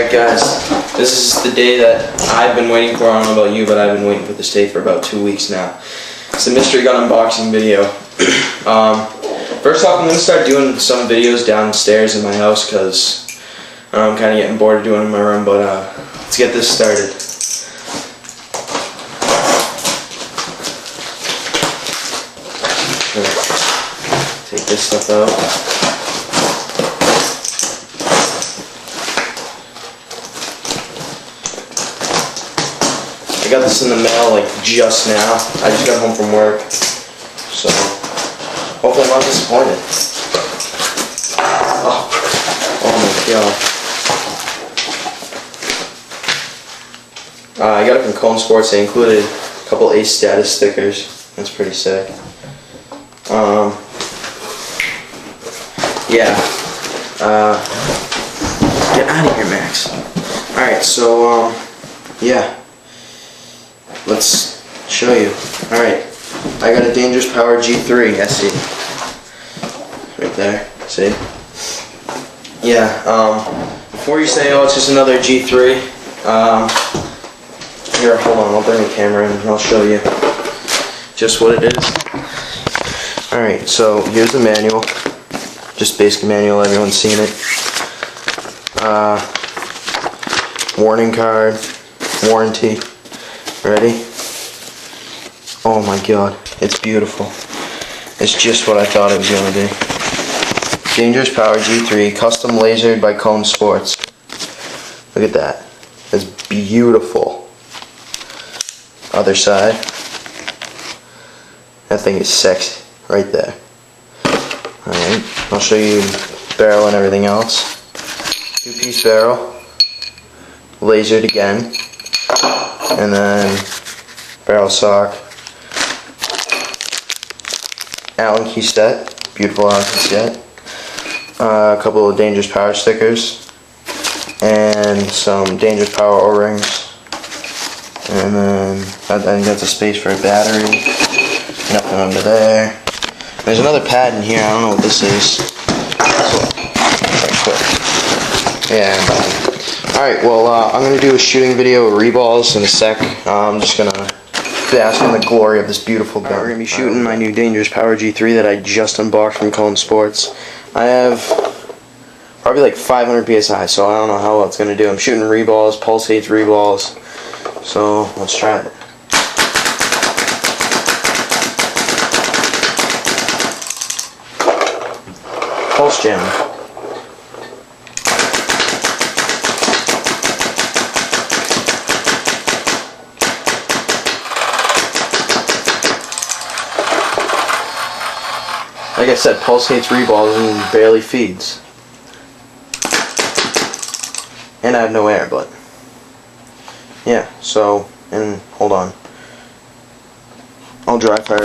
Alright guys, this is the day that I've been waiting for. I don't know about you, but I've been waiting for this day for about 2 weeks now. It's a mystery gun unboxing video. First off, I'm going to start doing some videos downstairs in my house because I'm kind of getting bored of doing it in my room, but let's get this started. Take this stuff out. I got this in the mail like just now. I just got home from work, so hopefully I'm not disappointed. Oh my god. I got it from Cone Sports. They included a couple Ace status stickers. That's pretty sick. Yeah. Get out of here, Max. Alright, so yeah. Let's show you. Alright, I got a Dangerous Power G3 SE. Right there, see? Yeah, before you say, oh, it's just another G3, here, hold on, I'll bring the camera in and I'll show you just what it is. Alright, so here's the manual. Just basic manual, everyone's seen it. Warning card, warranty. Ready? Oh my god, it's beautiful. It's just what I thought it was going to be. Dangerous Power G3, custom lasered by Cone Sports. Look at that. It's beautiful. Other side. That thing is sexy. Right there. Alright, I'll show you the barrel and everything else. 2-piece barrel. Lasered again. And then barrel sock, Allen key set, beautiful Allen key set, a couple of Dangerous Power stickers, and some Dangerous Power O-rings, and then I think that's a space for a battery, nothing under there. There's another pad in here, I don't know what this is. Yeah. Alright, well, I'm going to do a shooting video of reballs in a sec. I'm just going to bask in the glory of this beautiful gun. We're going to be shooting my new Dangerous Power G3 that I just unboxed from Cone Sports. I have probably like 500 PSI, so I don't know how well it's going to do. I'm shooting reballs, pulsates reballs, so let's try it. Pulse jam. Like I said, pulsates reballs and barely feeds. And I have no air, but yeah, so, and hold on. I'll dry fire.